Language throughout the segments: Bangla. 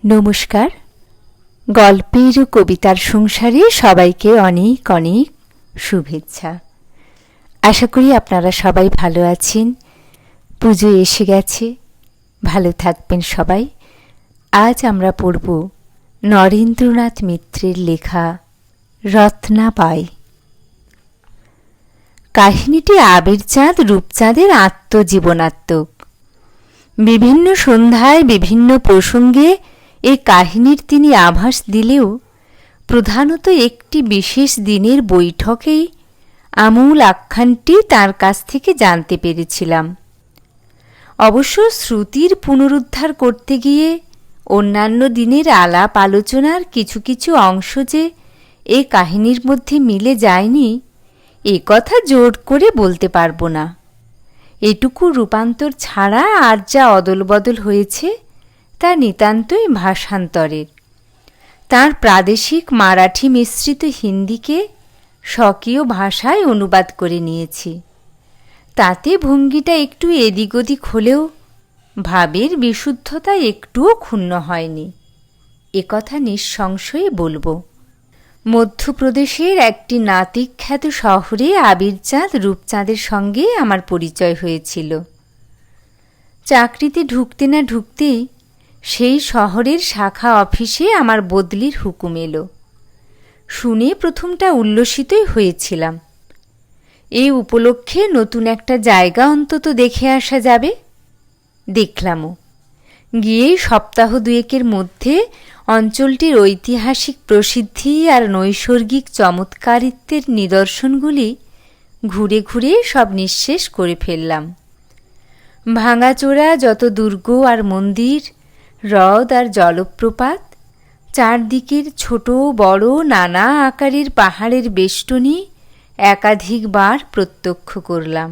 নমস্কার। গল্পের ও কবিতার সংসারে সবাইকে অনেক অনেক শুভেচ্ছা। আশা করি আপনারা সবাই ভালো আছেন। পুজো এসে গেছে, ভালো থাকবেন সবাই। আজ আমরা পড়ব নরেন্দ্রনাথ মিত্রের লেখা রত্নাবাই। কাহিনীটি আবিরচাঁদ রূপচাঁদের আত্মজীবনাত্মক। বিভিন্ন সন্ধ্যায় বিভিন্ন প্রসঙ্গে এই কাহিনীর তিনি আভাস দিলেও প্রধানত একটি বিশেষ দিনের বৈঠকেই আমূল আখ্যানটি তার কাছ থেকে জানতে পেরেছিলাম। অবশ্য শ্রুতির পুনরুদ্ধার করতে গিয়ে অন্যান্য দিনের আলাপ আলোচনার কিছু কিছু অংশ যে এই কাহিনীর মধ্যে মিলে যায়নি, এ কথা জোর করে বলতে পারব না। এটুকু রূপান্তর ছাড়া আর যা অদলবদল হয়েছে তা নিতান্তই ভাষান্তরের। তাঁর প্রাদেশিক মারাঠি মিশ্রিত হিন্দিকে স্বকীয় ভাষায় অনুবাদ করে নিয়েছি। তাতে ভঙ্গিটা একটু এদিক ওদিক হলেও ভাবের বিশুদ্ধতা একটুও ক্ষুণ্ণ হয়নি, একথা নিঃসংশয়ে বলবো। মধ্যপ্রদেশের একটি নাতিখ্যাত শহরে আবিরচাঁদ রূপচাঁদের সঙ্গে আমার পরিচয় হয়েছিল। চাকরিতে ঢুকতে না ঢুকতেই সেই শহরের শাখা অফিসে আমার বদলির হুকুম এলো। শুনে প্রথমটা উল্লসিতই হয়েছিলাম। এই উপলক্ষে নতুন একটা জায়গা অন্তত দেখে আসা যাবে। দেখলামও। গিয়েই সপ্তাহ দুয়েকের মধ্যে অঞ্চলটির ঐতিহাসিক প্রসিদ্ধি আর নৈসর্গিক চমৎকারিত্বের নিদর্শনগুলি ঘুরে ঘুরে সব নিঃশেষ করে ফেললাম। ভাঙাচোরা যত দুর্গ আর মন্দির, হ্রদ আর জলপ্রপাত, চারদিকের ছোট বড় নানা আকারের পাহাড়ের বেষ্টনী একাধিকবার প্রত্যক্ষ করলাম।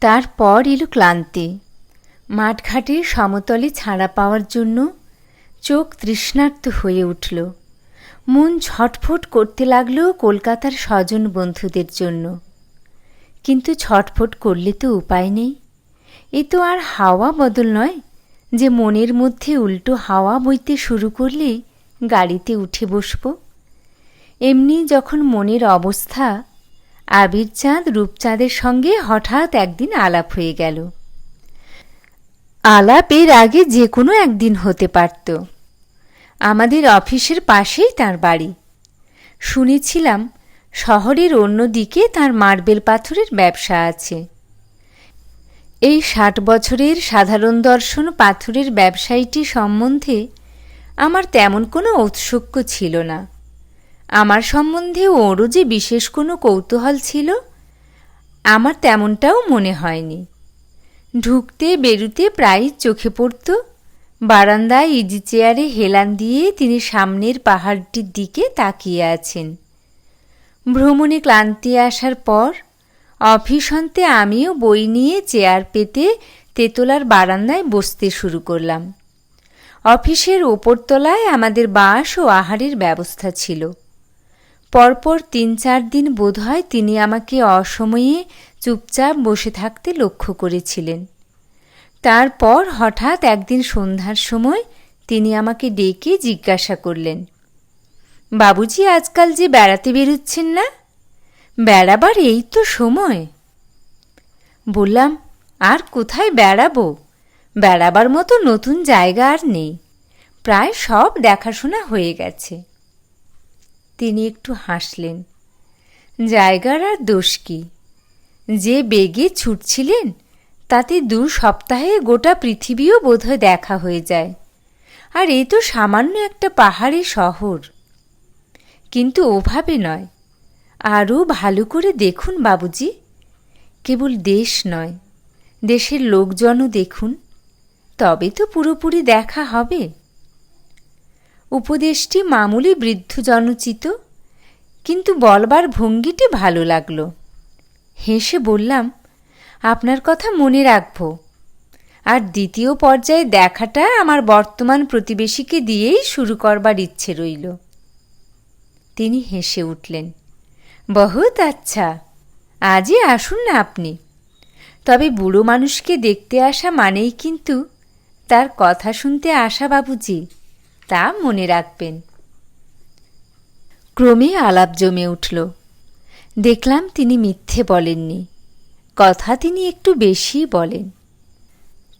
তারপর এলো ক্লান্তি। মাঠঘাটের সমতলে ছাড়া পাওয়ার জন্য চোখ তৃষ্ণার্ত হয়ে উঠল। মন ছটফট করতে লাগলো কলকাতার স্বজন বন্ধুদের জন্য। কিন্তু ছটফট করলে তো উপায় নেই। এ তো আর হাওয়া বদল নয় যে মনের মধ্যে উল্টো হাওয়া বইতে শুরু করলেই গাড়িতে উঠে বসব। এমনি যখন মনের অবস্থা, আবিরচাঁদ রূপচাঁদের সঙ্গে হঠাৎ একদিন আলাপ হয়ে গেল। আলাপ এর আগে যে কোনো একদিন হতে পারত। আমাদের অফিসের পাশেই তার বাড়ি। শুনেছিলাম শহরের অন্য দিকে তার মার্বেল পাথরের ব্যবসা আছে। এই 60 বছরের সাধারণ দর্শন পাথরের ব্যবসায়ীটি সম্বন্ধে আমার তেমন কোনো ঔৎসুক্য ছিল না। আমার সম্বন্ধে ওরও যে বিশেষ কোনো কৌতূহল ছিল আমার তেমনটাও মনে হয়নি। ঢুকতে বেরুতে প্রায়ই চোখে পড়ত বারান্দায় ইজি চেয়ারে হেলান দিয়ে তিনি সামনের পাহাড়টির দিকে তাকিয়ে আছেন। ভ্রমণে ক্লান্তি আসার পর অফিস অন্তে আমিও বই নিয়ে চেয়ার পেতে তেতলার বারান্দায় বসতে শুরু করলাম। অফিসের ওপরতলায় আমাদের বাস ও আহারের ব্যবস্থা ছিল। পরপর 3-4 দিন বোধহয় তিনি আমাকে অসময়ে চুপচাপ বসে থাকতে লক্ষ্য করেছিলেন। তারপর হঠাৎ একদিন সন্ধ্যার সময় তিনি আমাকে ডেকে জিজ্ঞাসা করলেন, বাবুজি আজকাল যে বেড়াতে বেরুচ্ছেন না? বেড়াবার এই তো সময়। বললাম, আর কোথায় বেড়াবো? বেড়াবার মতো নতুন জায়গা আর নেই, প্রায় সব দেখাশোনা হয়ে গেছে। তিনি একটু হাসলেন। জায়গার আর দোষ কি? যে বেগে ছুটছিলেন তাতে 2 সপ্তাহে গোটা পৃথিবীও বোধহয় দেখা হয়ে যায়। আর এই তো সামান্য একটা পাহাড়ি শহর। কিন্তু ওভাবে নয়, আরও ভালো করে দেখুন বাবুজি। কেবল দেশ নয়, দেশের লোকজনও দেখুন, তবে তো পুরোপুরি দেখা হবে। উপদেশটি মামুলি বৃদ্ধজনোচিত, কিন্তু বলবার ভঙ্গিটি ভালো লাগলো। হেসে বললাম, আপনার কথা মনে রাখব। আর দ্বিতীয় পর্যায়ে দেখাটা আমার বর্তমান প্রতিবেশীকে দিয়েই শুরু করবার ইচ্ছে রইল। তিনি হেসে উঠলেন, বহুত আচ্ছা, আজই আসুন না আপনি। তবে বুড়ো মানুষকে দেখতে আসা মানেই কিন্তু তার কথা শুনতে আসা বাবুজি, তা মনে রাখবেন। ক্রমে আলাপ জমে উঠল। দেখলাম তিনি মিথ্যে বলেননি, কথা তিনি একটু বেশি বলেন।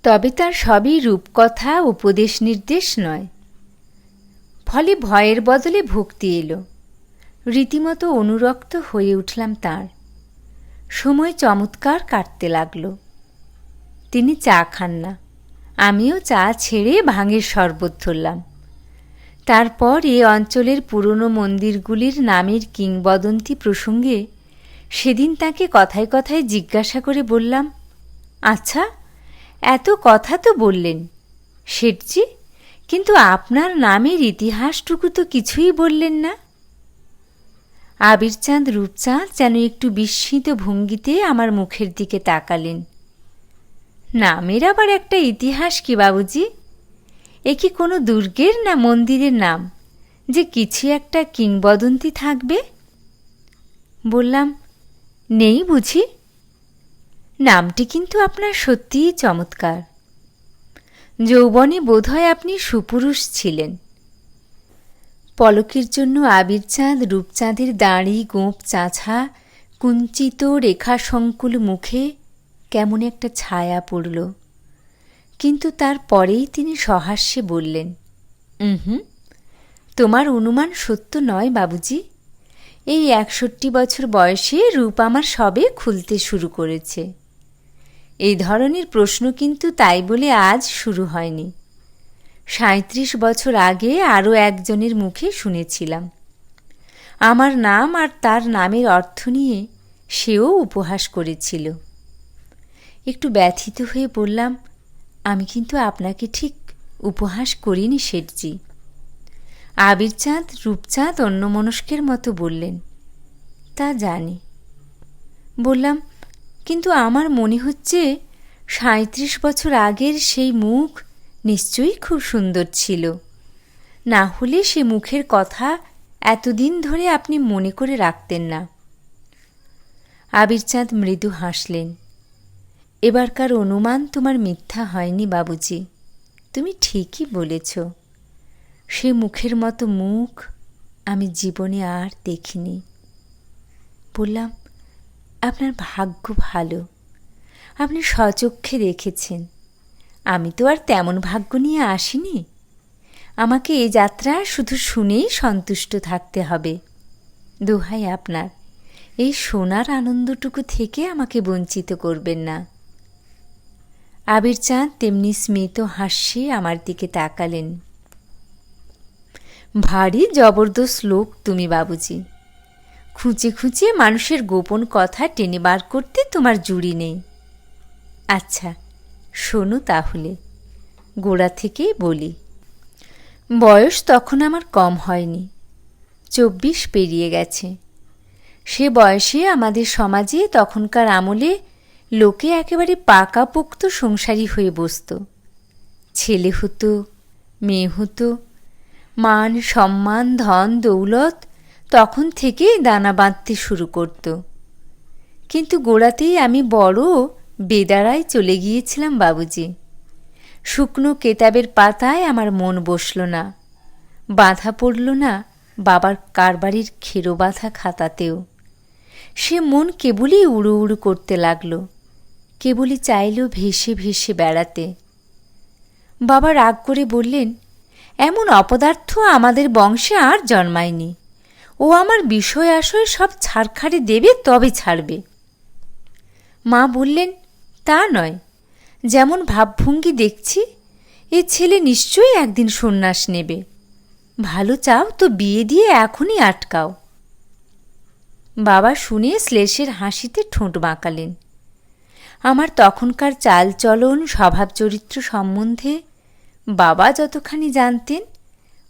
তবে তার সবই রূপকথা, উপদেশ নির্দেশ নয়। ফলে ভয়ের বদলে ভক্তি এলো। রীতিমতো অনুরক্ত হয়ে উঠলাম তাঁর। সময় চমৎকার কাটতে লাগল। তিনি চা খান না, আমিও চা ছেড়ে ভাঙের শরবত ধরলাম। তারপর এ অঞ্চলের পুরনো মন্দিরগুলির নামের কিংবদন্তি প্রসঙ্গে সেদিন তাকে কথায় কথায় জিজ্ঞাসা করে বললাম, আচ্ছা, এত কথা তো বললেন শেঠজি, কিন্তু আপনার নামের ইতিহাসটুকু তো কিছুই বললেন না। আবিরচাঁদ রূপচাঁদ যেন একটু বিস্মিত ভঙ্গিতে আমার মুখের দিকে তাকালেন। নামের আবার একটা ইতিহাস কি বাবুজি? এ কি কোনো দুর্গের না মন্দিরের নাম যে কিছু একটা কিংবদন্তি থাকবে? বললাম, নেই বুঝি? নামটি কিন্তু আপনার সত্যিই চমৎকার। যৌবনে বোধহয় আপনি সুপুরুষ ছিলেন। পলকের জন্য আবিরচাঁদ রূপচাঁদের দাড়ি গোঁফ চাঁছা কুঞ্চিত রেখাসংকুল মুখে কেমন একটা ছায়া পড়ল। কিন্তু তার পরেই তিনি সহাস্যে বললেন, তোমার অনুমান সত্য নয় বাবুজি। এই 61 বছর বয়সে রূপ আমার সবে খুলতে শুরু করেছে। এই ধরনের প্রশ্ন কিন্তু তাই বলে আজ শুরু হয়নি। 37 বছর আগে আরও একজনের মুখে শুনেছিলাম। আমার নাম আর তার নামের অর্থ নিয়ে সেও উপহাস করেছিল। একটু ব্যথিত হয়ে বললাম, আমি কিন্তু আপনাকে ঠিক উপহাস করিনি শেঠজি। আবিরচাঁদ রূপচাঁদ অন্যমনস্কের মতো বললেন, তা জানি। বললাম, কিন্তু আমার মনে হচ্ছে 37 বছর আগের সেই মুখ নিশ্চয়ই খুব সুন্দর ছিল, না হলে সে মুখের কথা এতদিন ধরে আপনি মনে করে রাখতেন না। আবিরচাঁদ মৃদু হাসলেন। এবারকার অনুমান তোমার মিথ্যা হয়নি বাবুজি, তুমি ঠিকই বলেছ। সে মুখের মতো মুখ আমি জীবনে আর দেখিনি। বললাম, আপনার ভাগ্য ভালো, আপনি স্বচক্ষে দেখেছেন। আমি তো আর তেমন ভাগ্য নিয়ে আসিনি। আমাকে এ যাত্রা শুধু শুনেই সন্তুষ্ট থাকতে হবে। দোহাই আপনার, এই সোনার আনন্দটুকু থেকে আমাকে বঞ্চিত করবেন না। আবিরচাঁদ তেমনি স্মিত হাসি আমার দিকে তাকালেন। ভারী জবরদস্ত লোক তুমি বাবুজি। খুঁচে খুঁচে মানুষের গোপন কথা টেনে বার করতে তোমার জুড়ি নেই। আচ্ছা শোনো তাহলে, গোড়া থেকেই বলি। বয়স তখন আমার কম হয়নি, 24 পেরিয়ে গেছে। সে বয়সে আমাদের সমাজে তখনকার আমলে লোকে একেবারে পাকাপোক্ত সংসারী হয়ে বসত। ছেলে হতো, মেয়ে হতো, মান সম্মান ধন দৌলত তখন থেকেই দানা বাঁধতে শুরু করত। কিন্তু গোড়াতেই আমি বড় বেদারায় চলে গিয়েছিলাম বাবুজি। শুকনো কেতাবের পাতায় আমার মন বসল না, বাঁধা পড়ল না বাবার কারবারির খেরো বাঁধা খাতাতেও। সে মন কেবলই উড়ু উড়ু করতে লাগল, কেবলই চাইল ভেসে ভেসে বেড়াতে। বাবা রাগ করে বললেন, এমন অপদার্থ আমাদের বংশে আর জন্মায়নি। ও আমার বিষয় আশয় সব ছাড়খাড়ে দেবে তবে ছাড়বে। মা বললেন, তা নয়, যেমন ভাবভঙ্গি দেখছি এ ছেলে নিশ্চয়ই একদিন সন্ন্যাস নেবে। ভালো চাও তো বিয়ে দিয়ে এখনই আটকাও। বাবা শুনে শ্লেষের হাসিতে ঠোঁট বাঁকালেন। আমার তখনকার চালচলন স্বভাব চরিত্র সম্বন্ধে বাবা যতখানি জানতেন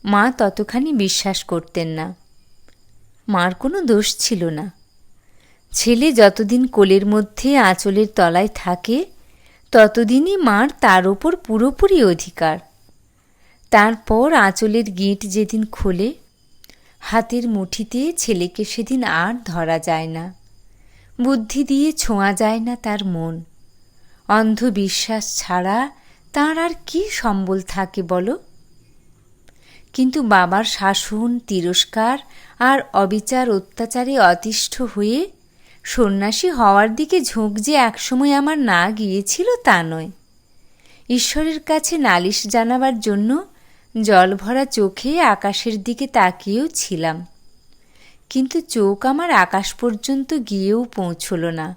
মা ততখানি বিশ্বাস করতেন না। মার কোনো দোষ ছিল না। ছেলে যতদিন কোলের মধ্যে আঁচলের তলায় থাকে ততদিনই মার তার ওপর পুরোপুরি অধিকার। তারপর আঁচলের গিঁট যেদিন খোলে হাতের মুঠিতে ছেলেকে সেদিন আর ধরা যায় না, বুদ্ধি দিয়ে ছোঁয়া যায় না তার মন। অন্ধবিশ্বাস ছাড়া তাঁর আর কি সম্বল থাকে বলো? কিন্তু বাবার শাসন, তিরস্কার আর অবিচার অত্যাচারে অতিষ্ঠ হয়ে সন্ন্যাসী হওয়ার দিকে ঝোঁক যে একসময় আমার না গিয়েছিল তা নয়। ঈশ্বরের কাছে নালিশ জানাবার জন্য জলভরা চোখে আকাশের দিকে তাকিয়েও ছিলাম, কিন্তু চোখ আমার আকাশ পর্যন্ত গিয়েও পৌঁছল না,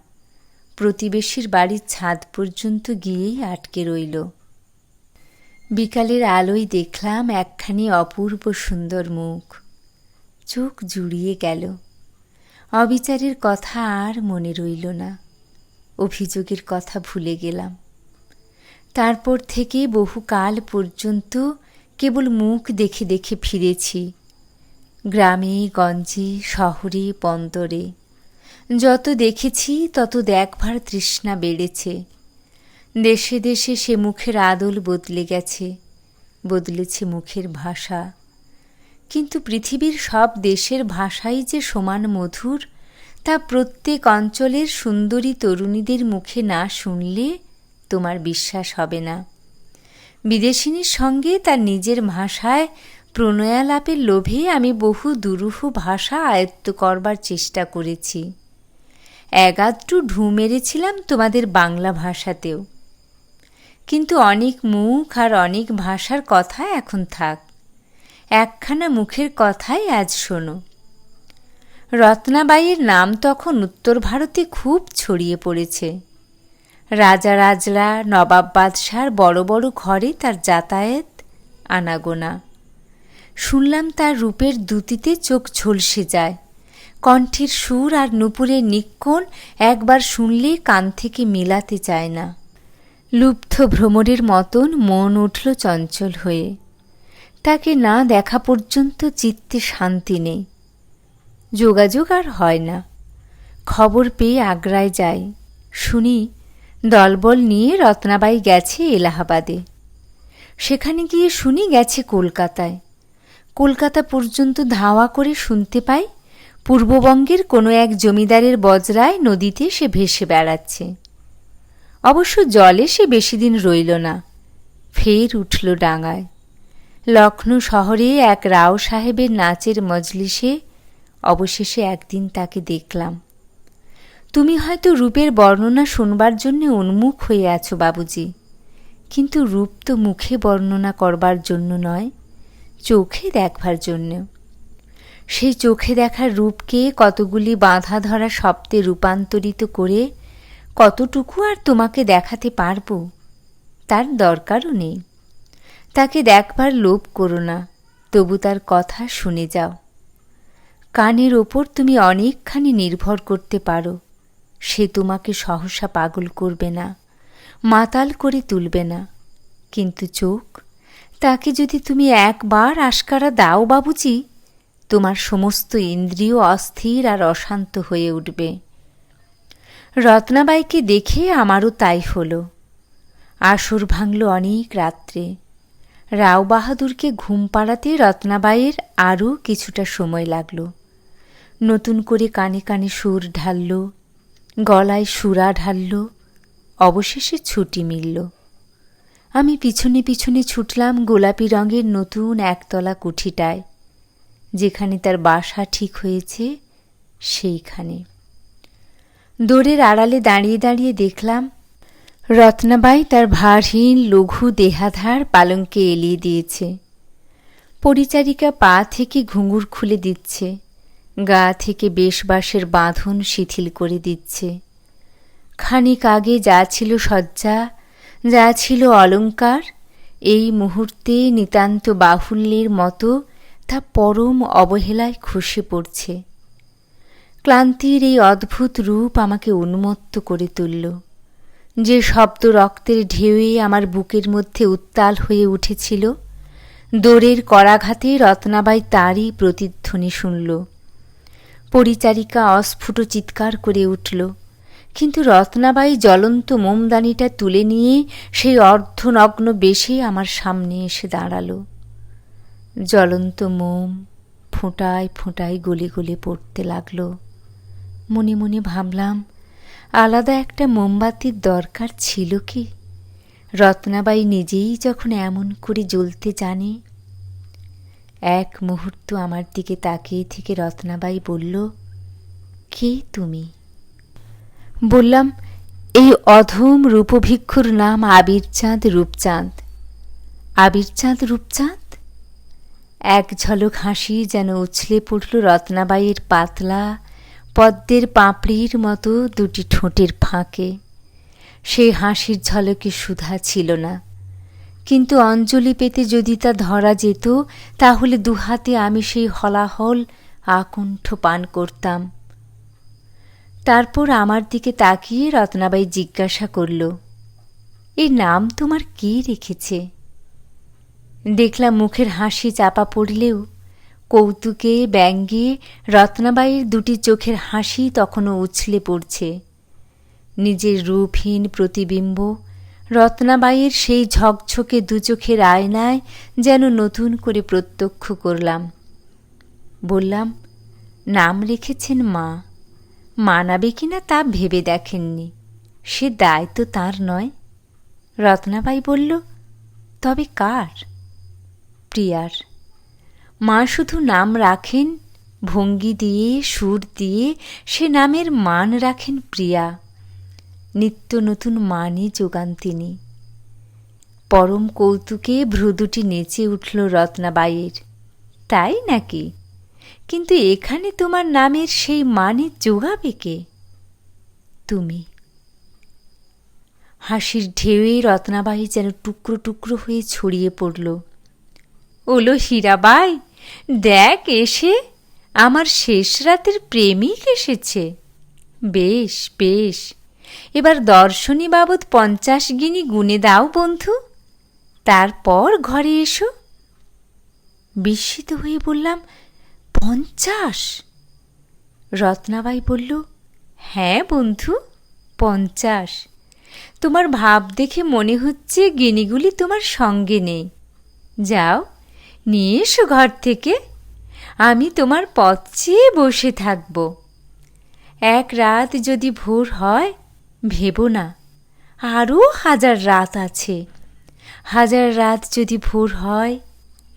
প্রতিবেশীর বাড়ির ছাদ পর্যন্ত গিয়েই আটকে রইল। বিকালের আলোয় দেখলাম একখানি অপূর্ব সুন্দর মুখ, চোখ জুড়িয়ে গেল। অবিচারের কথা আর মনে রইল না, অভিযোগের কথা ভুলে গেলাম। তারপর থেকে বহুকাল পর্যন্ত কেবল মুখ দেখে দেখে ফিরেছি, গ্রামে গঞ্জে শহরে বন্দরে। যত দেখেছি তত দেখবার তৃষ্ণা বেড়েছে। দেশে দেশে সে মুখের আদল বদলে গেছে, বদলেছে মুখের ভাষা। কিন্তু পৃথিবীর সব দেশের ভাষাই যে সমান মধুর, তা প্রত্যেক অঞ্চলের সুন্দরী তরুণীদের মুখে না শুনলে তোমার বিশ্বাস হবে না। বিদেশিনীর সঙ্গে তার নিজের ভাষায় প্রণয়ালাপের লোভে আমি বহু দুরূহ ভাষা আয়ত্ত করবার চেষ্টা করেছি। একাধটু ঢু মেরেছিলাম তোমাদের বাংলা ভাষাতেও। কিন্তু অনেক মুখ আর অনেক ভাষার কথা এখন থাক, একখানা মুখের কথাই আজ শোনো। রত্নাবাইয়ের নাম তখন উত্তর ভারতে খুব ছড়িয়ে পড়েছে। রাজা রাজরা, নবাব বাদশার বড় বড় ঘরে তার যাতায়াত আনাগোনা। শুনলাম তার রূপের দ্যুতিতে চোখ ঝলসে যায়, কণ্ঠের সুর আর নূপুরের নিক্ষণ একবার শুনলে কান থেকে মেলাতে চায় না। লুব্ধ ভ্রমরের মতন মন উঠল চঞ্চল হয়ে। তাকে না দেখা পর্যন্ত চিত্তে শান্তি নেই। যোগাযোগ আর হয় না। খবর পেয়ে আগ্রায় যাই, শুনি দলবল নিয়ে রত্নাবাই গেছে এলাহাবাদে। সেখানে গিয়ে শুনি গেছে কলকাতায়। কলকাতা পর্যন্ত ধাওয়া করে শুনতে পাই পূর্ববঙ্গের কোনো এক জমিদারের বজরায় নদীতে সে ভেসে বেড়াচ্ছে। অবশ্য জলে সে বেশি দিন রইল না, ফের উঠল ডাঙায়। লখনৌ শহরে এক রাও সাহেবের নাচের মজলিসে অবশেষে একদিন তাকে দেখলাম। তুমি হয়তো রূপের বর্ণনা শুনবার জন্য উন্মুখ হয়ে আছো বাবুজি, কিন্তু রূপ তো মুখে বর্ণনা করবার জন্য নয়, চোখে দেখবার জন্য। সেই চোখে দেখার রূপকে কতগুলি বাঁধা ধরা শব্দে রূপান্তরিত করে কতটুকু আর তোমাকে দেখাতে পারব, তার দরকারও নেই। তাকে দেখবার লোভ করো না, তবু তার কথা শুনে যাও। কানের ওপর তুমি অনেকখানি নির্ভর করতে পারো, সে তোমাকে সহসা পাগল করবে না, মাতাল করে তুলবে না। কিন্তু চোখ, তাকে যদি তুমি একবার আশকারা দাও বাবুজি, তোমার সমস্ত ইন্দ্রিয় অস্থির আর অশান্ত হয়ে উঠবে। রত্নাবাইকে দেখে আমারও তাই হলো। আসর ভাঙল অনেক রাত্রে। রাও বাহাদুরকে ঘুম পাড়াতে রত্নাবাইয়ের আরও কিছুটা সময় লাগল। নতুন করে কানে কানে সুর ঢালল, গলায় সুরা ঢালল, অবশেষে ছুটি মিলল। আমি পিছনে পিছনে ছুটলাম গোলাপি রঙের নতুন একতলা কুঠিটায়, যেখানে তার বাসা ঠিক হয়েছে সেইখানে। দোরের আড়ালে দাঁড়িয়ে দাঁড়িয়ে দেখলাম রত্নাবাই তার ভারহীন লঘু দেহাধার পালঙ্কে এলিয়ে দিয়েছে। পরিচারিকা পা থেকে ঘুঙুর খুলে দিচ্ছে, গা থেকে বেশবাসের বাঁধন শিথিল করে দিচ্ছে। খানিক আগে যা ছিল সজ্জা, যা ছিল অলঙ্কার, এই মুহূর্তে নিতান্ত বাহুল্যের মতো তা পরম অবহেলায় খসে পড়ছে। ক্লান্তির এই অদ্ভুত রূপ আমাকে উন্মত্ত করে তুলল। যে শব্দ রক্তের ঢেউয়ে আমার বুকের মধ্যে উত্তাল হয়ে উঠেছিল, দোরের করাঘাতে রত্নাবাই তারই প্রতিধ্বনি শুনল। পরিচারিকা অস্ফুট চিৎকার করে উঠল, কিন্তু রত্নাবাই জ্বলন্ত মোমদানিটা তুলে নিয়ে সেই অর্ধনগ্ন বেশে আমার সামনে এসে দাঁড়াল। জ্বলন্ত মোম ফোঁটায় ফোঁটায় গলে গলে পড়তে লাগল। মনে মনে ভাবলাম, আলাদা একটা মোমবাতির দরকার ছিল কি? রত্নাবাই নিজেই যখন এমন করে জ্বলতে জানে। এক মুহূর্ত আমার দিকে তাকিয়ে থেকে রত্নাবাই বলল, কে তুমি? বললাম, এই অধম রূপভিক্ষুর নাম আবিরচাঁদ রূপচাঁদ। আবিরচাঁদ রূপচাঁদ? এক ঝলক হাসি যেন উছলে পড়ল রত্নাবাইয়ের পাতলা পদ্মের পাপড়ির মতো দুটি ঠোঁটের ফাঁকে। সেই হাসির ঝলকে সুধা ছিল না, কিন্তু অঞ্জলি পেতে যদি তা ধরা যেত, তাহলে দুহাতে আমি সেই হলাহল আকণ্ঠ পান করতাম। তারপর আমার দিকে তাকিয়ে রত্নাবাই জিজ্ঞাসা করল, এই নাম তোমার কে রেখেছে? দেখলাম মুখের হাসি চাপা পড়লেও কৌতুকে ব্যঙ্গে রত্নাবাইয়ের দুটি চোখের হাসি তখনও উছলে পড়ছে। নিজের রূপহীন প্রতিবিম্ব রত্নাবাইয়ের সেই ঝকঝকে দুচোখের আয়নায় যেন নতুন করে প্রত্যক্ষ করলাম। বললাম, নাম রেখেছেন মা, মানাবে কিনা তা ভেবে দেখেননি, সে দায় তো তাঁর নয়। রত্নাবাই বলল, তবে কার? প্রিয়ার। মা শুধু নাম রাখেন, ভঙ্গি দিয়ে সুর দিয়ে সে নামের মান রাখেন প্রিয়া। নিত্য নতুন মানই যোগান তিনি। পরম কৌতুকে ভ্রু দুটি নেচে উঠল রত্নাবাইয়ের। তাই নাকি? কিন্তু এখানে তোমার নামের সেই মানে যোগাবে কে? তুমি। হাসির ঢেউয়ে রত্নাবাই যেন টুকরো টুকরো হয়ে ছড়িয়ে পড়ল। ওলো হীরাবাই, দেখ এসে আমার শেষ রাতের প্রেমিক এসেছে। বেশ বেশ, এবার দর্শনী বাবদ 50 গিনি গুনে দাও বন্ধু, তারপর ঘরে এসো। বিস্মিত হয়ে বললাম, 50? রত্নাবাই বলল, হ্যাঁ বন্ধু, 50। তোমার ভাব দেখে মনে হচ্ছে গিনিগুলি তোমার সঙ্গে নেই। যাও, নিয়ে এসো ঘর থেকে, আমি তোমার পথ চেয়ে বসে থাকব। এক রাত যদি ভোর হয়, ভেবো না, আরও 1000 রাত আছে। 1000 রাত যদি ভোর হয়,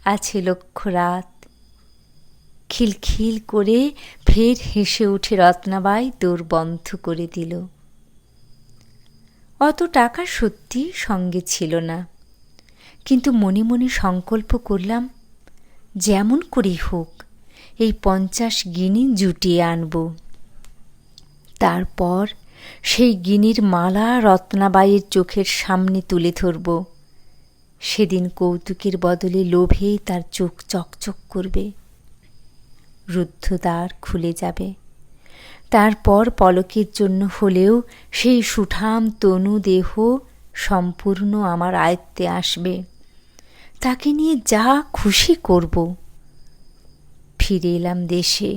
আছে 1,00,000 রাত। খিলখিল করে ফের হেসে উঠে রত্নাবাই দোর বন্ধ করে দিল। অত টাকা সত্যি সঙ্গে ছিল না, কিন্তু মনে মনে সংকল্প করলাম, যেমন করেই হোক এই 50 গিনি জুটিয়ে আনব। তারপর সেই গিনির মালা রত্নাবাইয়ের চোখের সামনে তুলে ধরব। সেদিন কৌতুকের বদলে লোভে তার চোখ চকচক করবে। রুদ্ধদ্বার খুলে যাবে। তারপর পলকের জন্য হলেও সেই সুঠাম তনু দেহ সম্পূর্ণ আমার আয়ত্তে আসবে। তাকে নিয়ে যা খুশি করব। ফিরে এলাম দেশে।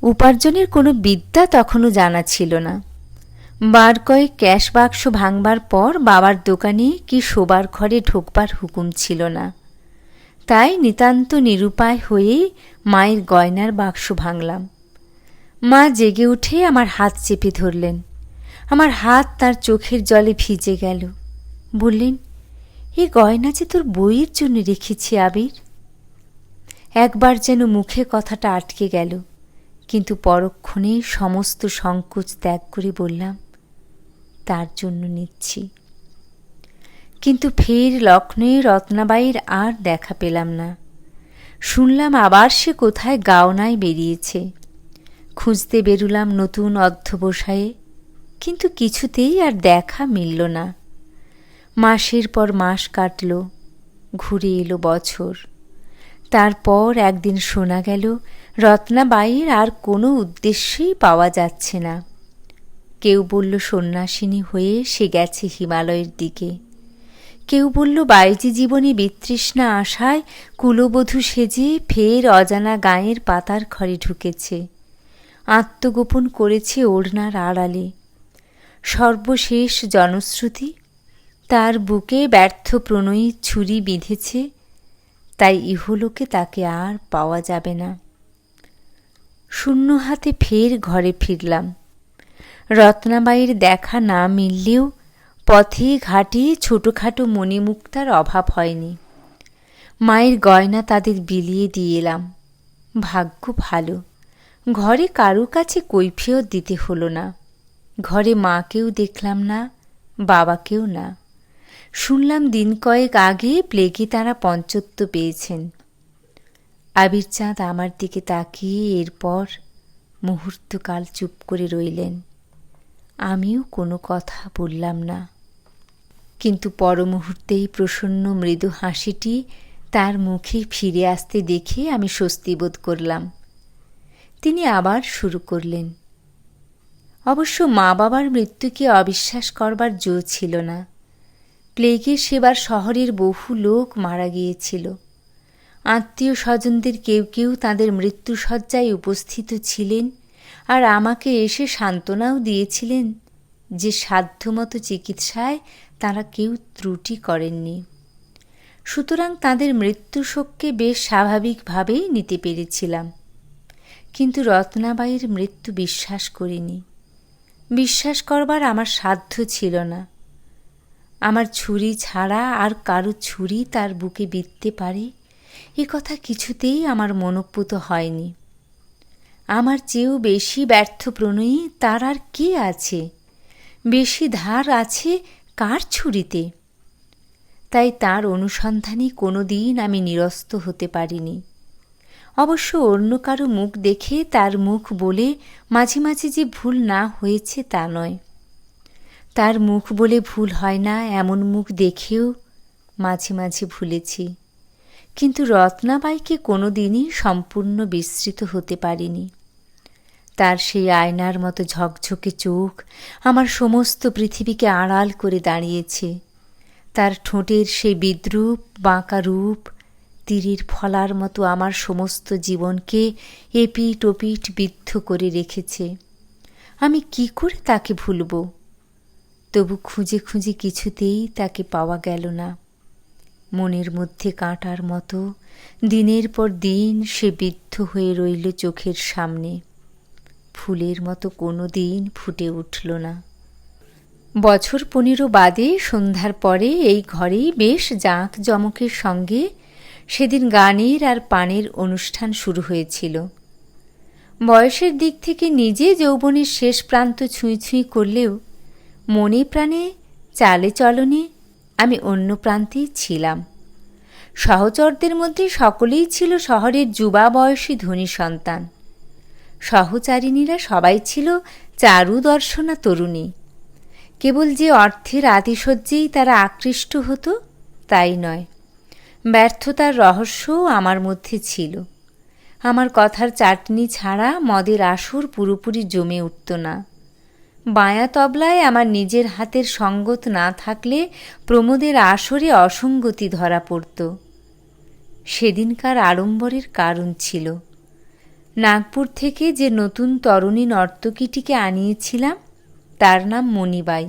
উপার্জনের কোনো বিদ্যা তখনও জানা ছিল না। বার কয়েক ক্যাশ বাক্স ভাঙবার পর বাবার দোকানে কি শোবার ঘরে ঢোকবার হুকুম ছিল না। তাই নিতান্ত নিরুপায় হয়েই মায়ের গয়নার বাক্স ভাঙলাম। মা জেগে উঠে আমার হাত চেপে ধরলেন। আমার হাত তার চোখের জলে ভিজে গেল। বললেন, এই গয়না যে তোর বইয়ের জন্য রেখেছি আবির। একবার যেন মুখে কথাটা আটকে গেল, কিন্তু পরক্ষণে সমস্ত সংকোচ ত্যাগ করে বললাম, তার জন্য নিচ্ছি। কিন্তু ফের লক্ষ্ণে রত্নাবাইয়ের আর দেখা পেলাম না। শুনলাম আবার সে কোথায় গাওনায় বেরিয়েছে। খুঁজতে বেরুলাম নতুন অধ্যবসায়ে, কিন্তু কিছুতেই আর দেখা মিলল না। মাসের পর মাস কাটল, ঘুরে এলো বছর। তারপর একদিন শোনা গেল রত্নাবাইয়ের আর কোনো উদ্দেশ্যেই পাওয়া যাচ্ছে না। কেউ বলল সন্ন্যাসিনী হয়ে সে গেছে হিমালয়ের দিকে। কেউ বলল বাইজি জীবনে বিতৃষ্ণা আশায় কুলবধূ সেজে ফের অজানা গাঁয়ের পাতার ঘরে ঢুকেছে, আত্মগোপন করেছে ওড়নার আড়ালে। সর্বশেষ জনশ্রুতি তার বুকে ব্যর্থ প্রণয়ী ছুরি বিঁধেছে, তাই ইহলোকে তাকে আর পাওয়া যাবে না। শূন্য হাতে ফের ঘরে ফিরলাম। রত্নাবাইয়ের দেখা না মিললেও পথে ঘাটে ছোটোখাটো মণিমুক্তার অভাব হয়নি। মায়ের গয়না তাদের বিলিয়ে দিয়ে এলাম। ভাগ্য ভালো, ঘরে কারো কাছে কৈফিয়ত দিতে হলো না। ঘরে মাকেও দেখলাম না, বাবাকেও না। শুনলাম দিন কয়েক আগে প্লেগে তাঁরা পঞ্চত্ব পেয়েছেন। আবির চাঁদ আমার দিকে তাকিয়ে এরপর মুহূর্তকাল চুপ করে রইলেন। আমিও কোনো কথা বললাম না, কিন্তু পরমুহূর্তেই প্রসন্ন মৃদু হাসিটি তার মুখে ফিরে আসতে দেখে আমি স্বস্তি বোধ করলাম। তিনি আবার শুরু করলেন। অবশ্য মা বাবার মৃত্যুকে অবিশ্বাস করবার জো ছিল না। প্লেগের সেবার শহরের বহু লোক মারা গিয়েছিল। আত্মীয় স্বজনদের কেউ কেউ তাদের মৃত্যুশয্যায় উপস্থিত ছিলেন, আর আমাকে এসে সান্ত্বনাও দিয়েছিলেন যে সাধ্যমতো চিকিৎসায় তারা কেউ ত্রুটি করেননি। সুতরাং তাদের মৃত্যুশোককে বেশ স্বাভাবিকভাবেই নিতে পেরেছিলাম। কিন্তু রত্নাবাইয়ের মৃত্যু বিশ্বাস করিনি। বিশ্বাস করবার আমার সাধ্য ছিল না। আমার ছুরি ছাড়া আর কারো ছুরি তার বুকে বিঁধতে পারে এ কথা কিছুতেই আমার মনোপুত হয়নি। আমার চেয়েও বেশি ব্যর্থ প্রণয়ী তার আর কে আছে? বেশি ধার আছে কার ছুরিতে? তাই তার অনুসন্ধানে কোনো দিন আমি নিরস্ত হতে পারিনি। অবশ্য অন্য কারো মুখ দেখে তার মুখ বলে মাঝে মাঝে যে ভুল না হয়েছে তা নয়। তার মুখ বলে ভুল হয় না এমন মুখ দেখেও মাঝে মাঝে ভুলেছি। কিন্তু রত্নাবাইকে কোনো দিনই সম্পূর্ণ বিস্মৃত হতে পারিনি। তার সেই আয়নার মতো ঝকঝকে চোখ আমার সমস্ত পৃথিবীকে আড়াল করে দাঁড়িয়েছে। তার ঠোঁটের সেই বিদ্রূপ বাঁকা রূপ তীরের ফলার মতো আমার সমস্ত জীবনকে এপিট ওপিট বিদ্ধ করে রেখেছে। আমি কি করে তাকে ভুলব? তবু খুঁজে খুঁজে কিছুতেই তাকে পাওয়া গেল না। মনের মধ্যে কাঁটার মতো দিনের পর দিন সে বিদ্ধ হয়ে রইল চোখের সামনে। ফুলের মতো কোনো দিন ফুটে উঠল না। বছর 15 বাদে সন্ধ্যার পরে এই ঘরেই বেশ জাঁকজমকের সঙ্গে সেদিন গানের আর পানের অনুষ্ঠান শুরু হয়েছিল। বয়সের দিক থেকে নিজে যৌবনের শেষ প্রান্ত ছুঁই ছুঁই করলেও মনে প্রাণে চালে চলনে আমি অন্য প্রান্তেই ছিলাম। সহচরদের মধ্যে সকলেই ছিল শহরের যুবা বয়সী ধনী সন্তান। সহচারিণীরা সবাই ছিল চারু দর্শনা তরুণী। কেবল যে অর্থের আতিশয্যেই তারা আকৃষ্ট হতো তাই নয়, ব্যর্থতার রহস্যও আমার মধ্যে ছিল। আমার কথার চাটনি ছাড়া মদের আসর পুরোপুরি জমে উঠত না। বাঁয়া তবলায় আমার নিজের হাতের সঙ্গত না থাকলে প্রমোদের আসরে অসঙ্গতি ধরা পড়ত। সেদিনকার আড়ম্বরের কারণ ছিল, নাগপুর থেকে যে নতুন তরুণী নর্তকীটিকে আনিয়েছিলাম তার নাম মণিবাই।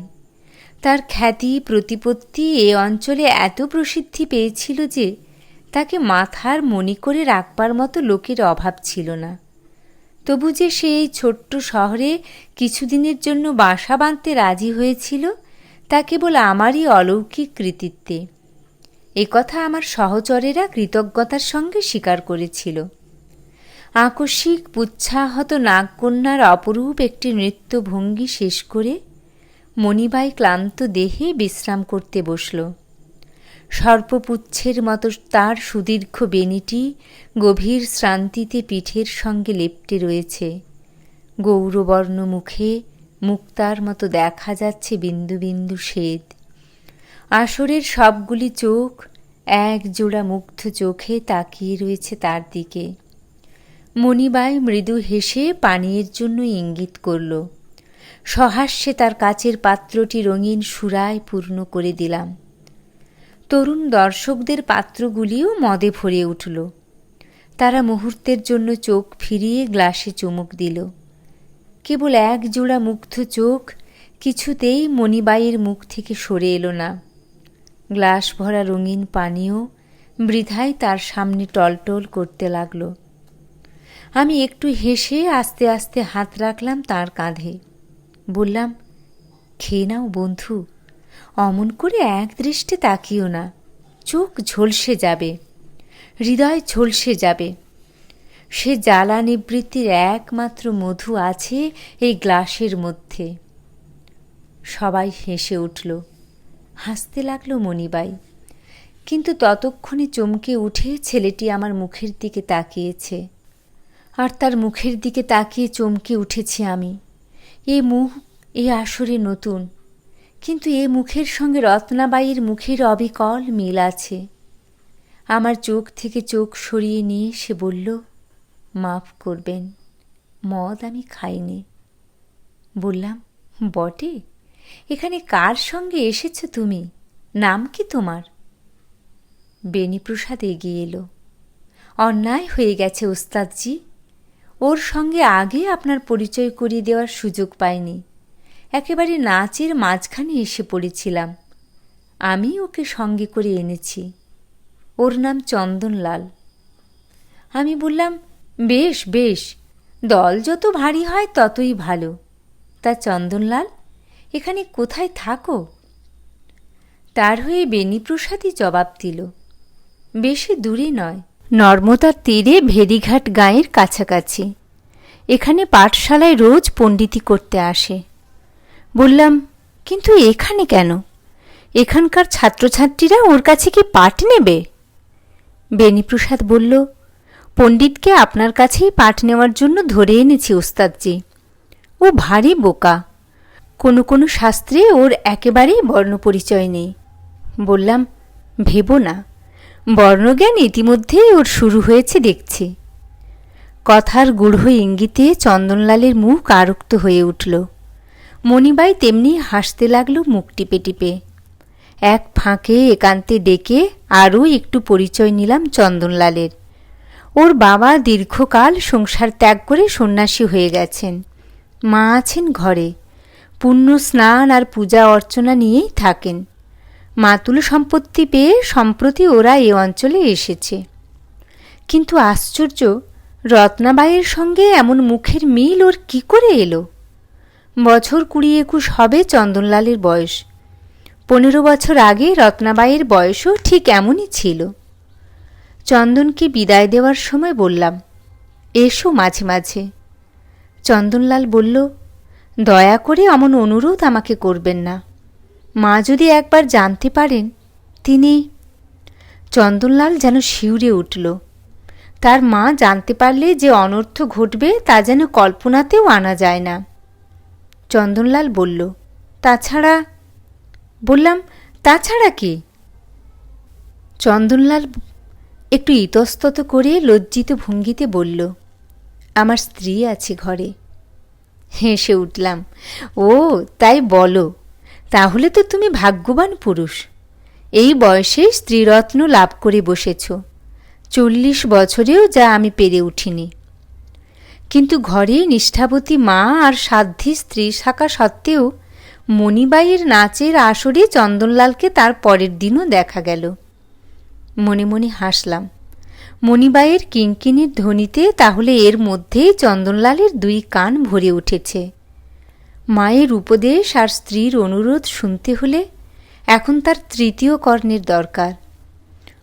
তার খ্যাতি প্রতিপত্তি এ অঞ্চলে এত প্রসিদ্ধি পেয়েছিল যে তাকে মাথার মণি করে রাখবার মতো লোকের অভাব ছিল না। তবু যে সে এই ছোট্ট শহরে কিছুদিনের জন্য বাসা বাঁধতে রাজি হয়েছিল তা কেবল আমারই অলৌকিক কৃতিত্বে। একথা আমার সহচরেরা কৃতজ্ঞতার সঙ্গে স্বীকার করেছিল। আকস্মিক পুচ্ছাহত নাগকন্যার অপরূপ একটি নৃত্যভঙ্গি শেষ করে মণিবাই ক্লান্ত দেহে বিশ্রাম করতে বসল। সর্পপুচ্ছের মতো তার সুদীর্ঘ বেণীটি গভীর শ্রান্তিতে পিঠের সঙ্গে লেপ্টে রয়েছে। গৌরবর্ণ মুখে মুক্তার মতো দেখা যাচ্ছে বিন্দু বিন্দু শ্বেত। আসরের সবগুলি চোখ এক জোড়া মুগ্ধ চোখে তাকিয়ে রয়েছে তার দিকে। মণিবাই মৃদু হেসে পানীয়ের জন্য ইঙ্গিত করল। সহাস্যে তার কাচের পাত্রটি রঙিন সুরায় পূর্ণ করে দিলাম। তরুণ দর্শকদের পাত্রগুলিও মদে ভরে উঠল। তারা মুহূর্তের জন্য চোখ ফিরিয়ে গ্লাসে চুমুক দিল। কেবল এক জোড়া মুগ্ধ চোখ কিছুতেই মণিবাইয়ের মুখ থেকে সরে এলো না। গ্লাস ভরা রঙিন পানীয় বৃথায় তার সামনে টলটল করতে লাগল। আমি একটু হেসে আস্তে আস্তে হাত রাখলাম তার কাঁধে। বললাম, খেয়ে নাও বন্ধু, অমন করে এক দৃষ্টে তাকিও না, চোখ ঝলসে যাবে, হৃদয় ঝলসে যাবে। সে জ্বালা নিবৃত্তির একমাত্র মধু আছে এই গ্লাসের মধ্যে। সবাই হেসে উঠল, হাসতে লাগলো মণিবাই। কিন্তু ততক্ষণে চমকে উঠে ছেলেটি আমার মুখের দিকে তাকিয়েছে, আর তার মুখের দিকে তাকিয়ে চমকে উঠেছি আমি। এ মুখ এ আসরে নতুন, কিন্তু এ মুখের সঙ্গে রত্নাবাইয়ের মুখের অবিকল মিল আছে। আমার চোখ থেকে চোখ সরিয়ে নিয়ে সে বলল, মাফ করবেন, মদ আমি খাইনি। বললাম, বটে? এখানে কার সঙ্গে এসেছ তুমি? নাম কি তোমার? বেণীপ্রসাদ এগিয়ে এলো। অন্যায় হয়ে গেছে ওস্তাদজি, ওর সঙ্গে আগে আপনার পরিচয় করিয়ে দেওয়ার সুযোগ পাইনি। একেবারে নাচের মাঝখানে এসে পড়েছিলাম। আমি ওকে সঙ্গে করে এনেছি। ওর নাম চন্দনলাল। আমি বললাম, বেশ বেশ, দল যত ভারী হয় ততই ভালো। তা চন্দনলাল, এখানে কোথায় থাকো? তার হয়ে বেণীপ্রসাদই জবাব দিল, বেশি দূরে নয়, নর্মদার তীরে ভেড়িঘাট গাঁয়ের কাছাকাছি। এখানে পাঠশালায় রোজ পণ্ডিতি করতে আসে। বললাম, কিন্তু এখানে কেন? এখানকার ছাত্রছাত্রীরা ওর কাছে কি পাঠ নেবে? বেণীপ্রসাদ বলল, পণ্ডিতকে আপনার কাছেই পাঠ নেওয়ার জন্য ধরে এনেছি ওস্তাদজি। ও ভারী বোকা, কোনো কোনো শাস্ত্রে ওর একেবারেই বর্ণপরিচয় নেই। বললাম, ভেবো না, বর্ণজ্ঞান ইতিমধ্যেই ওর শুরু হয়েছে দেখছি। কথার গূঢ় ইঙ্গিতে চন্দনলালের মুখ আরক্ত হয়ে উঠল। মণিবাই তেমনি হাসতে লাগল মুখ টিপে টিপে। এক ফাঁকে একান্তে ডেকে আরও একটু পরিচয় নিলাম চন্দনলালের। ওর বাবা দীর্ঘকাল সংসার ত্যাগ করে সন্ন্যাসী হয়ে গেছেন। মা আছেন ঘরে, পুণ্য স্নান আর পূজা অর্চনা নিয়েই থাকেন। মাতুল সম্পত্তি পেয়ে সম্প্রতি ওরা এ অঞ্চলে এসেছে। কিন্তু আশ্চর্য, রত্নাবাইয়ের সঙ্গে এমন মুখের মিল ওর কি করে এলো? বছর 20-21 হবে চন্দনলালের বয়স। 15 বছর আগে রত্নাবাইয়ের বয়সও ঠিক এমনই ছিল। চন্দনকে বিদায় দেওয়ার সময় বললাম, এসো মাঝে মাঝে। চন্দনলাল বলল, দয়া করে অমন অনুরোধ আমাকে করবেন না। মা যদি একবার জানতে পারেন। তিনি। চন্দনলাল যেন শিউরে উঠল। তার মা জানতে পারলে যে অনর্থ ঘটবে তা যেন কল্পনাতেও আনা যায় না। চন্দনলাল বলল, তাছাড়া? বললাম, তাছাড়া কি? চন্দনলাল একটু ইতস্তত করে লজ্জিত ভঙ্গিতে বলল, আমার স্ত্রী আছে ঘরে। হেসে উঠলাম, ও তাই বলো? তাহলে তো তুমি ভাগ্যবান পুরুষ। এই বয়সে স্ত্রীরত্ন লাভ করে বসেছ। 40 বছরেও যা আমি পেরে উঠিনি। কিন্তু ঘরে নিষ্ঠাবতী মা আর সাধ্যী স্ত্রী থাকা সত্ত্বেও মণিবাইয়ের নাচের আসরে চন্দনলালকে তার পরের দিনও দেখা গেল। মনে মনে হাসলাম। মণিবাইয়ের কিঙ্কিণীর ধ্বনিতে তাহলে এর মধ্যেই চন্দনলালের 2 কান ভরে উঠেছে। মায়ের উপদেশ আর স্ত্রীর অনুরোধ শুনতে হলে এখন তার 3য় কর্ণের দরকার।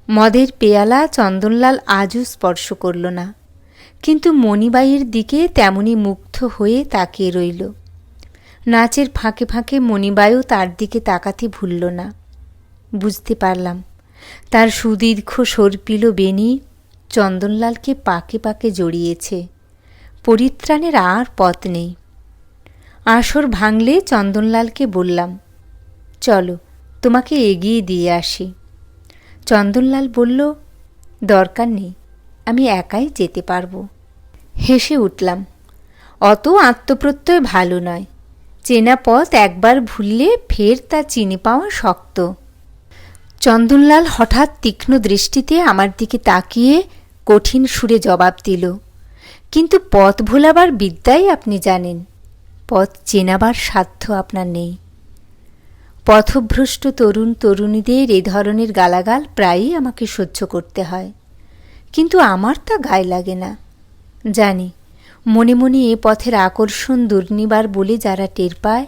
মদের পেয়ালা চন্দনলাল আজও স্পর্শ করল না, কিন্তু মণিবাইয়ের দিকে তেমনি মুগ্ধ হয়ে তাকিয়ে রইল। নাচের ফাঁকে ফাঁকে মণিবাইও তার দিকে তাকাতে ভুলল না। বুঝতে পারলাম তার সুদীর্ঘ সর্পিল বেণী চন্দনলালকে পাকে পাকে জড়িয়েছে। পরিত্রাণের আর পথ নেই। আসর ভাঙলে চন্দনলালকে বললাম, চলো তোমাকে এগিয়ে দিয়ে আসি। চন্দনলাল বলল, দরকার নেই, আমি একাই যেতে পারবো। হেসে উঠলাম। অত আত্মপ্রত্যয় ভালো নয়। চেনা পথ একবার ভুললে ফের তা চিনে পাওয়া শক্ত। চন্দনলাল হঠাৎ তীক্ষ্ণ দৃষ্টিতে আমার দিকে তাকিয়ে কঠিন সুরে জবাব দিল, কিন্তু পথ ভোলাবার বিদ্যাই আপনি জানেন, পথ চেনাবার সাধ্য আপনার নেই। পথভ্রষ্ট তরুণ তরুণীদের এ ধরনের গালাগাল প্রায়ই আমাকে সহ্য করতে হয়, কিন্তু আমার তা গায়ে লাগে না। জানি মনে মনে এ পথের আকর্ষণ দুর্নিবার বলে যারা টের পায়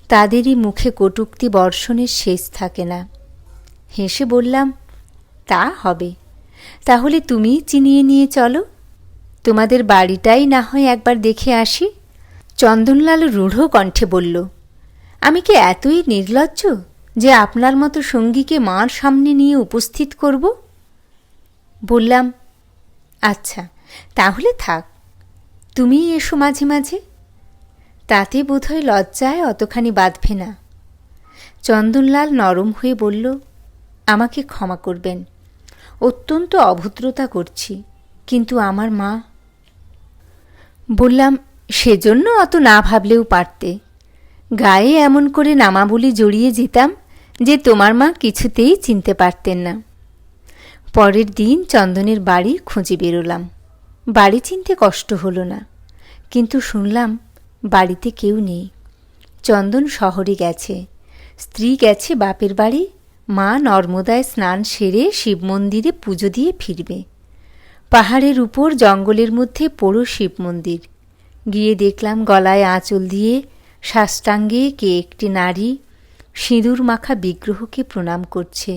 তাদেরই মুখে কটূক্তি বর্ষণের শেষ থাকে না। হেসে বললাম, তা হবে, তাহলে তুমিই চিনিয়ে নিয়ে চলো, তোমাদের বাড়িটাই না হয় একবার দেখে আসি। চন্দনলাল রূঢ় কণ্ঠে বলল, আমি কি এতই নির্লজ্জ যে আপনার মতো সঙ্গীকে মার সামনে নিয়ে উপস্থিত করব? বললাম, আচ্ছা তাহলে থাক, তুমিই এসো মাঝে মাঝে, তাতে বোধহয় লজ্জায় অতখানি বাঁধবে না। চন্দনলাল নরম হয়ে বলল, আমাকে ক্ষমা করবেন, অত্যন্ত অভদ্রতা করছি, কিন্তু আমার মা। বললাম, সেজন্য অত না ভাবলেও পারতে, গায়ে এমন করে নামাবলি জড়িয়ে যেতাম যে তোমার মা কিছুতেই চিনতে পারতেন না। পরের দিন চন্দনের বাড়ি খুঁজে বেরোলাম। বাড়ি চিনতে কষ্ট হলো না, কিন্তু শুনলাম বাড়িতে কেউ নেই। চন্দন শহরে গেছে, স্ত্রী গেছে বাপের বাড়ি, মা নর্মদায় স্নান সেরে শিব মন্দিরে পুজো দিয়ে ফিরবে। পাহাড়ের উপর জঙ্গলের মধ্যে পোড়ো শিব মন্দির। গিয়ে দেখলাম গলায় আঁচল দিয়ে সাষ্টাঙ্গে কে একটি নারী সিঁদুর মাখা বিগ্রহকে প্রণাম করছে।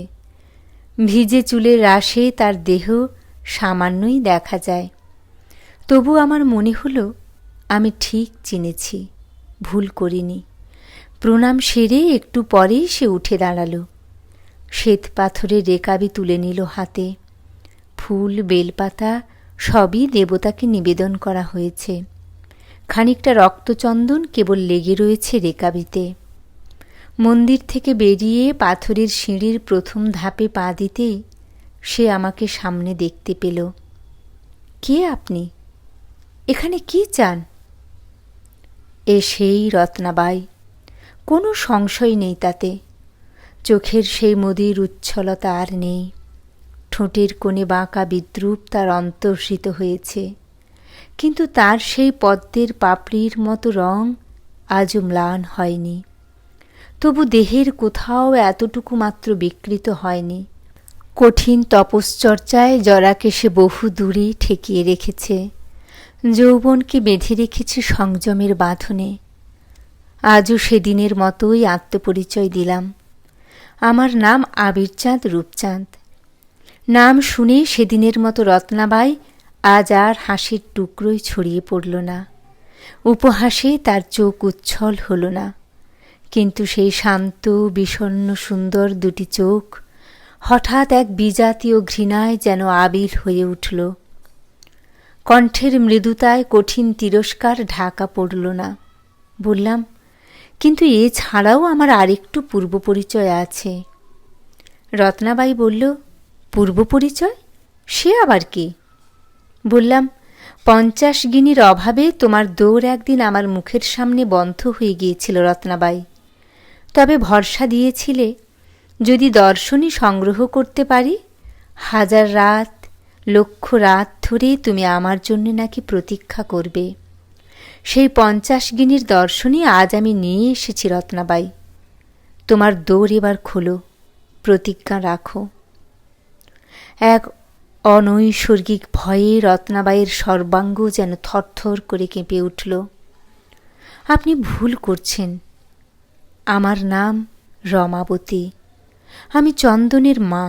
ভিজে চুলের রাশে তার দেহ সামান্যই দেখা যায়। তবু আমার মনে হলো আমি ঠিক চিনেছি, ভুল করিনি। প্রণাম সেরে একটু পরেই সে উঠে দাঁড়ালো। শ্বেত পাথরের রেকাবি তুলে নিল হাতে। ফুল বেলপাতা সবই দেবতাকে নিবেদন করা হয়েছে। খানিকটা রক্তচন্দন কেবল লেগে রয়েছে রেকাবিতে। মন্দির থেকে বেরিয়ে পাথরের সিঁড়ির প্রথম ধাপে পা দিতেই সে আমাকে সামনে দেখতে পেল। কে আপনি? এখানে কি চান? এ সেই রত্নাবাই, কোনো সংশয় নেই তাতে। চোখের সেই মদির উচ্ছলতা আর নেই। ঠোঁটের কোণে বাঁকা বিদ্রূপ তার অন্তর্হিত হয়েছে, কিন্তু তার সেই পদ্মের পাপড়ির মতো রং আজও ম্লান হয়নি। তবু দেহের কোথাও এতটুকু মাত্র বিকৃত হয়নি। কঠিন তপশ্চর্চায় জরাকে সে বহু দূরে ঠেকিয়ে রেখেছে, যৌবনকে বেঁধে রেখেছে সংযমের বাঁধনে। আজও সেদিনের মতোই আত্মপরিচয় দিলাম। আমার নাম আবিরচাঁদ রূপচাঁদ। নাম শুনে সেদিনের মতো রত্নাবাই আজ আর হাসির টুকরোই ছড়িয়ে পড়ল না, উপহাসে তার চোখ উচ্ছল হল না। কিন্তু সেই শান্ত বিষণ্ণ সুন্দর দুটি চোখ হঠাৎ এক বিজাতীয় ঘৃণায় যেন আবিল হয়ে উঠল। কণ্ঠের মৃদুতায় কঠিন তিরস্কার ঢাকা পড়ল না। বললাম, কিন্তু এছাড়াও আমার আরেকটু পূর্বপরিচয় আছে। রত্নাবাই বলল, পূর্বপরিচয়? সে আবার কি? বললাম, 50 গিনির অভাবে তোমার দৌড় একদিন আমার মুখের সামনে বন্ধ হয়ে গিয়েছিল রত্নাবাই। তবে ভরসা দিয়েছিলে যদি দর্শনী সংগ্রহ করতে পারি, 1000 রাত 1,00,000 রাত ধরে তুমি আমার জন্য নাকি প্রতীক্ষা করবে। সেই 50 গিনির দর্শনী আজ আমি নিয়ে এসেছি রত্নাবাই। তোমার দৌড় এবার খোলো, প্রতিজ্ঞা রাখো। এক অনৈসর্গিক ভয়ে রত্নাবাইয়ের সর্বাঙ্গ যেন থরথর করে কেঁপে উঠল। আপনি ভুল করছেন, আমার নাম রমাবতী, আমি চন্দনের মা।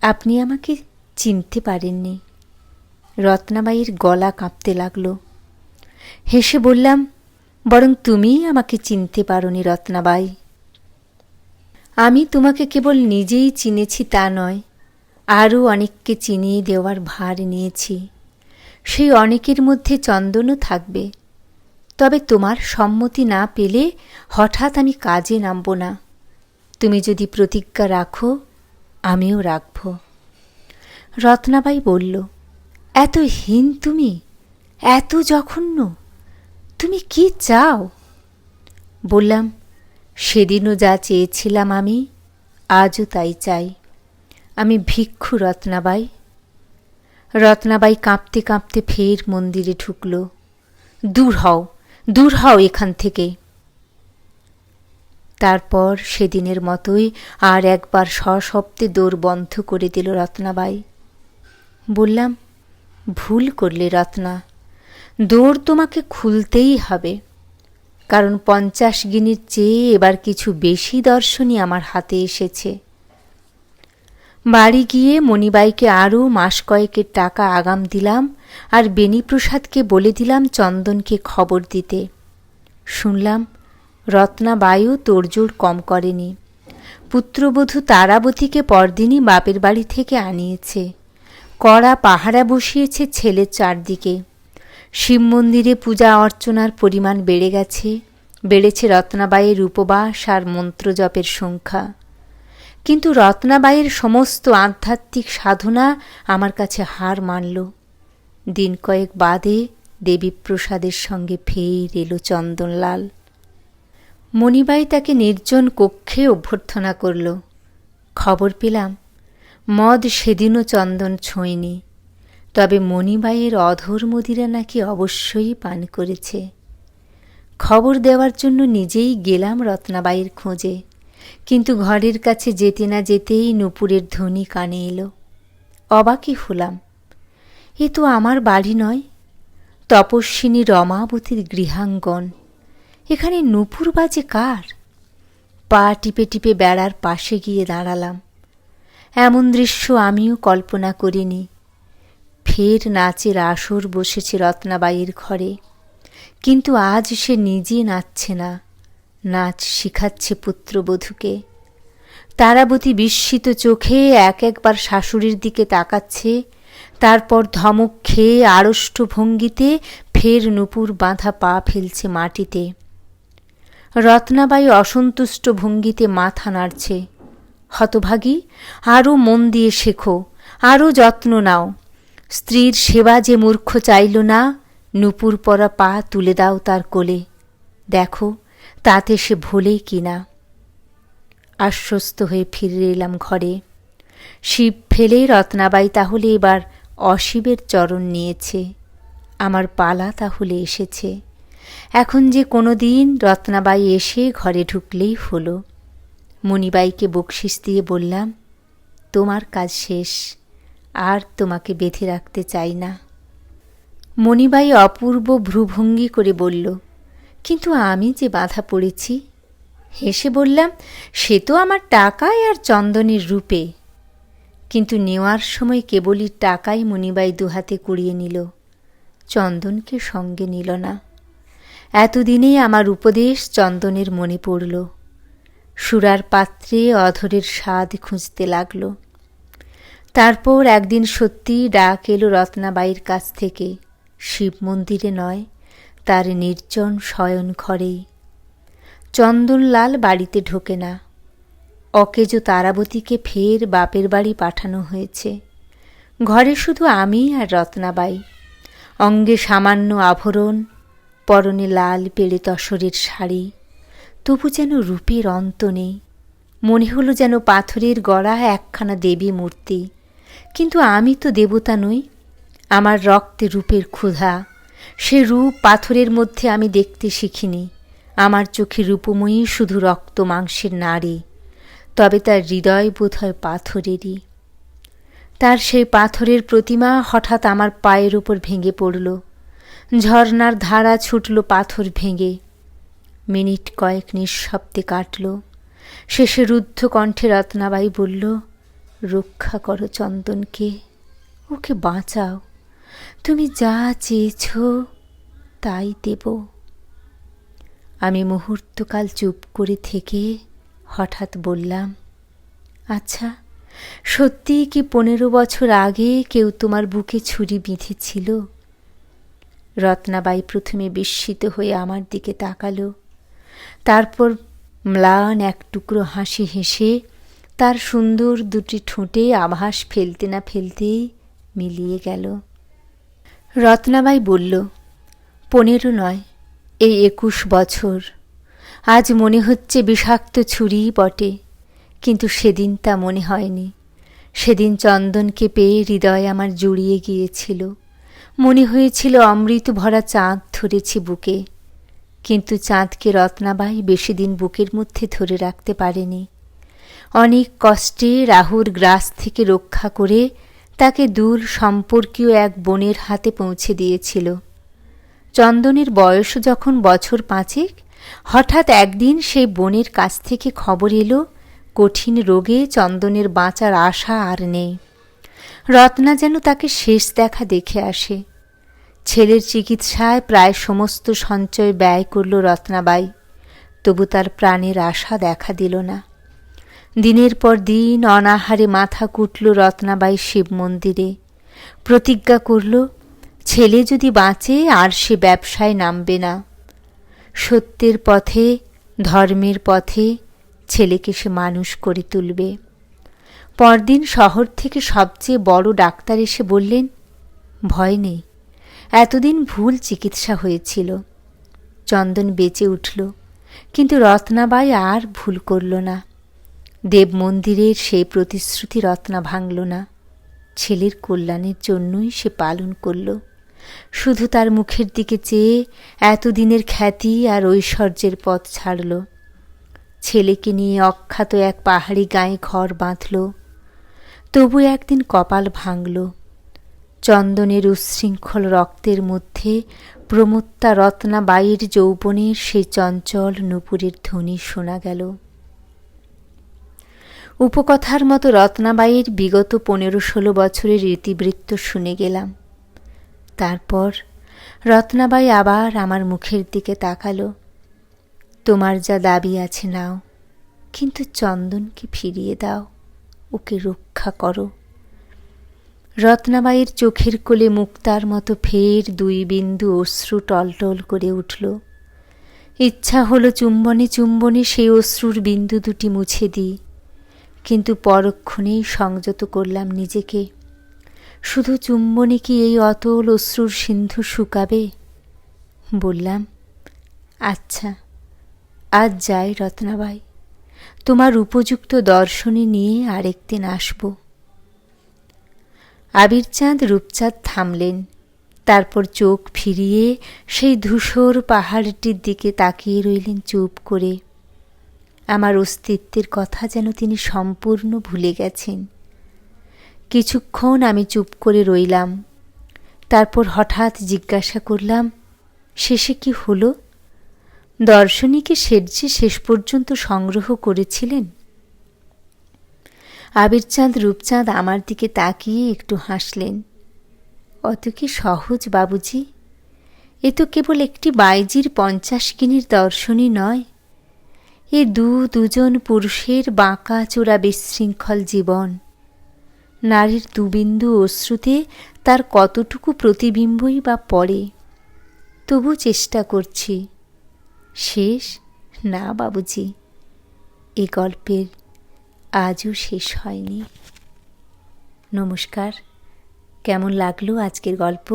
আপনি আমাকে চিনতে পারেননি। রত্নাবাইয়ের গলা কাঁপতে লাগল। হেসে বললাম, বরং তুমিই আমাকে চিনতে পারোনি রত্নাবাই। আমি তোমাকে কেবল নিজেই চিনেছি তা নয়, আরও অনেককে চিনিয়ে দেওয়ার ভার নিয়েছি। সেই অনেকের মধ্যে চন্দনও থাকবে। তবে তোমার সম্মতি না পেলে হঠাৎ আমি কাজে নামব না। তুমি যদি প্রতিজ্ঞা রাখো, আমিও রাখব। রত্নাবাই বলল, এত হীন তুমি, এত জঘন্য, তুমি কি চাও? বললাম, সেদিনও যা চেয়েছিলাম আমি আজও তাই চাই। আমি ভিক্ষু রত্নাবাই। রত্নাবাই কাঁপতে কাঁপতে ফের মন্দিরে ঢুকল। দূর হও, দূর হও এখান থেকে। তারপর সেদিনের মতোই আর একবার সশব্দে দোর বন্ধ করে দিল রত্নাবাই। বললাম, ভুল করলে রত্না, দোর তোমাকে খুলতেই হবে, কারণ 50 গিনির চেয়ে এবার কিছু বেশি দর্শনই আমার হাতে এসেছে। বাড়ি গিয়ে মণিবাইকে আরও মাস কয়েকের টাকা আগাম দিলাম, আর বেণীপ্রসাদকে বলে দিলাম চন্দনকে খবর দিতে। শুনলাম রত্নাবাইও তোড়জোড় কম করেনি। পুত্রবধূ তারাবতীকে পরদিনই বাপের বাড়ি থেকে আনিয়েছে। কড়া পাহারা বসিয়েছে ছেলের চারদিকে। শিব মন্দিরে পূজা অর্চনার পরিমাণ বেড়ে গেছে, বেড়েছে রত্নাবাইয়ের উপবাস আর মন্ত্রজপের সংখ্যা। কিন্তু রত্নাবাইয়ের সমস্ত আধ্যাত্মিক সাধনা আমার কাছে হার মানল। দিন কয়েক বাদে দেবীপ্রসাদের সঙ্গে ফের এলো চন্দনলাল। মণিবাই তাকে নির্জন কক্ষে অভ্যর্থনা করল। খবর পেলাম মদ সেদিনও চন্দন ছোঁয়নি, তবে মণিবাইয়ের অধর মদিরা নাকি অবশ্যই পান করেছে। খবর দেওয়ার জন্য নিজেই গেলাম রত্নাবাইয়ের খোঁজে, কিন্তু ঘরের কাছে যেতে না যেতেই নূপুরের ধ্বনি কানে এলো। অবাকই হলাম, এ তো আমার বাড়ি নয়, তপস্বিনী রমাবতীর গৃহাঙ্গন। এখানে নূপুর বাজে কার? পা টিপে টিপে বেড়ার পাশে গিয়ে দাঁড়ালাম। এমন দৃশ্য আমিও কল্পনা করিনি। ফের নাচের আসর বসেছে রত্নাবাইয়ের ঘরে, কিন্তু আজ সে নিজে নাচছে না, নাচ শিখাচ্ছে পুত্রবধূকে। তারাবতী বিস্মিত চোখে একবার শাশুড়ির দিকে তাকাচ্ছে, তারপর ধমক খেয়ে আড়ষ্ট ভঙ্গিতে ফের নূপুর বাঁধা পা ফেলছে মাটিতে। রত্নাবাই অসন্তুষ্ট ভঙ্গিতে মাথা নাড়ছে। হতভাগী, আরও মন দিয়ে শেখো, আরও যত্ন নাও। স্ত্রীর সেবা যে মূর্খ চাইল না, নূপুর পরা পা তুলে দাও তার কোলে, দেখো তাতে সে ভোলে কিনা। আশ্বস্ত হয়ে ফিরে এলাম ঘরে। শিব ফেলে রত্নাবাই তাহলে এবার অশিবের চরণ নিয়েছে, আমার পালা তাহলে এসেছে। এখন যে কোনো দিন রত্নাবাই এসে ঘরে ঢুকলেই হলো। মণিবাইকে বকশিস দিয়ে বললাম, তোমার কাজ শেষ, আর তোমাকে বেঁধে রাখতে চাই না। মণিবাই অপূর্ব ভ্রুভঙ্গি করে বলল, কিন্তু আমি যে বাধা পড়েছি। হেসে বললাম, সে তো আমার টাকায় আর চন্দনের রূপে। কিন্তু নেওয়ার সময় কেবলই টাকাই মণিবাই দুহাতে কুড়িয়ে নিল, চন্দনকে সঙ্গে নিল না। এতদিনে আমার উপদেশ চন্দনের মনে পড়ল। সুরার পাত্রে অধরের স্বাদ খুঁজতে লাগল। তারপর একদিন সত্যিই ডাক এলো রত্নাবাইয়ের কাছ থেকে, শিব মন্দিরে নয়, তার নির্জন শয়ন ঘরেই। চন্দনলাল বাড়িতে ঢোকে না। অকেজো তারাবতীকে ফের বাপের বাড়ি পাঠানো হয়েছে। ঘরে শুধু আমি আর রত্নাবাই। অঙ্গে সামান্য আভরণ, পরনে লাল পেড়ে তসরের শাড়ি, তবু যেন রূপের অন্ত নেই। মনে হলো যেন পাথরের গড়া একখানা দেবী মূর্তি। কিন্তু আমি তো দেবতা নই, আমার রক্তে রূপের ক্ষুধা। সে রূপ পাথরের মধ্যে আমি দেখতে শিখিনি। আমার চোখে রূপময়ী শুধু রক্ত মাংসের নারী, তবে তার হৃদয় বোধ হয় পাথরেরই। তার সেই পাথরের প্রতিমা হঠাৎ আমার পায়ের ওপর ভেঙে পড়ল। ঝর্নার ধারা ছুটল পাথর ভেঙে। মিনিট কয়েক নিঃশব্দে কাটল। শেষে রুদ্ধ কণ্ঠে রত্নাবাই বলল, রক্ষা করো চন্দনকে, ওকে বাঁচাও। তুমি যা চেয়েছ তাই দেব। আমি মুহূর্তকাল চুপ করে থেকে হঠাৎ বললাম, আচ্ছা, সত্যিই কি 15 বছর আগে কেউ তোমার বুকে ছুরি বিঁধেছিল? রত্নাবাই প্রথমে বিস্মিত হয়ে আমার দিকে তাকালো, তারপর ম্লান এক টুকরো হাসি হেসে তার সুন্দর দুটি ঠোঁটে আভাস ফেলতে না ফেলতেই মিলিয়ে গেল। রত্নাবাই বলল, 15 নয়, এই 21 বছর। আজ মনে হচ্ছে বিষাক্ত ছুরিই বটে, কিন্তু সেদিন তা মনে হয়নি। সেদিন চন্দনকে পেয়ে হৃদয় আমার জুড়িয়ে গিয়েছিল। মনে হয়েছিল অমৃত ভরা চাঁদ ধরেছি বুকে। কিন্তু চাঁদকে রত্নাবাই বেশি দিন বুকের মধ্যে ধরে রাখতে পারেনি। অনেক কষ্টে রাহুর গ্রাস থেকে রক্ষা করে তাকে দূর সম্পর্কীয় এক বোনের হাতে পৌঁছে দিয়েছিল। চন্দনের বয়স যখন বছর 5, হঠাৎ একদিন সেই বোনের কাছ থেকে খবর এলো কঠিন রোগে চন্দনের বাঁচার আশা আর নেই। রত্না যেন তাকে শেষ দেখা দেখে আসে। ছেলের চিকিৎসায় প্রায় সমস্ত সঞ্চয় ব্যয় করল রত্নাবাই, তবু তার প্রাণের আশা দেখা দিল না। দিনের পর দিন অনাহারে মাথা কুটল রত্নাবাই শিব মন্দিরে। প্রতিজ্ঞা করল ছেলে যদি বাঁচে আর সে ব্যবসায় নামবে না। সত্যের পথে, ধর্মের পথে ছেলেকে সে মানুষ করে তুলবে। পরদিন শহর থেকে সবচেয়ে বড় ডাক্তার এসে বললেন, ভয় নেই, এতদিন ভুল চিকিৎসা হয়েছিল। চন্দন বেঁচে উঠল, কিন্তু রত্নাবাই আর ভুল করল না। দেব মন্দিরের সেই প্রতিশ্রুতি রত্না ভাঙল না। ছেলের কল্যাণের জন্যই সে পালন করল। শুধু তার মুখের দিকে চেয়ে এতদিনের খ্যাতি আর ঐশ্বর্যের পথ ছাড়ল। ছেলেকে নিয়ে অখ্যাত এক পাহাড়ি গাঁয়ে ঘর বাঁধল। তবু একদিন কপাল ভাঙল। চন্দনের উচ্ছৃঙ্খল রক্তের মধ্যে প্রমত্তা রত্নাবাইয়ের যৌবনের সেই চঞ্চল নূপুরের ধ্বনি শোনা গেল। উপকথার মতো রত্নাবাইয়ের বিগত 15-16 বছরের ইতিবৃত্ত শুনে গেলাম। তারপর রত্নাবাই আবার আমার মুখের দিকে তাকালো। তোমার যা দাবি আছে নাও, কিন্তু চন্দনকে ফিরিয়ে দাও, ওকে রক্ষা করো। রত্নাবাইয়ের চোখের কোলে মুক্তার মতো ফের 2 বিন্দু অশ্রু টলটল করে উঠল। ইচ্ছা হলো চুম্বনে চুম্বনে সেই অশ্রুর বিন্দু দুটি মুছে দিই, কিন্তু পরক্ষণেই সংযত করলাম নিজেকে। শুধু চুম্বনে কি এই অতল অশ্রুর সিন্ধু শুকাবে? বললাম, আচ্ছা, আজ যাই রত্নাবাই, তোমার উপযুক্ত দর্শনী নিয়ে আরেকদিন আসব। আবিরচাঁদ রূপচাঁদ থামলেন। তারপর চোখ ফিরিয়ে সেই ধূসর পাহাড়টির দিকে তাকিয়ে রইলেন চুপ করে। আমার অস্তিত্বের কথা যেন তিনি সম্পূর্ণ ভুলে গেছেন। কিছুক্ষণ আমি চুপ করে রইলাম। তারপর হঠাৎ জিজ্ঞাসা করলাম, শেষে কি হলো? দর্শনীকে শেঠজি শেষ পর্যন্ত সংগ্রহ করেছিলেন? আবিরচাঁদ রূপচাঁদ আমার দিকে তাকিয়ে একটু হাসলেন। অত কি সহজ বাবুজি? এ তো কেবল একটি বাইজির 50 কিনির দর্শনী নয়। এ দুজন পুরুষের বাঁকা চোরা বিশৃঙ্খল জীবন। নারীর 2 বিন্দু অশ্রুতে তার কতটুকু প্রতিবিম্বই বা পড়ে। তবু চেষ্টা করছি। শেষ না বাবুজি, এ গল্পের আজও শেষ হয়নি। নমস্কার। কেমন লাগলো আজকের গল্প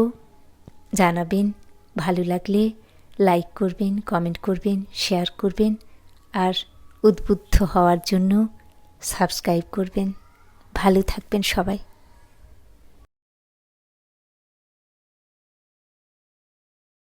জানাবেন। ভালো লাগলে লাইক করবেন, কমেন্ট করবেন, শেয়ার করবেন, আর উদ্বুদ্ধ হওয়ার জন্য সাবস্ক্রাইব করবেন। ভালো থাকবেন সবাই।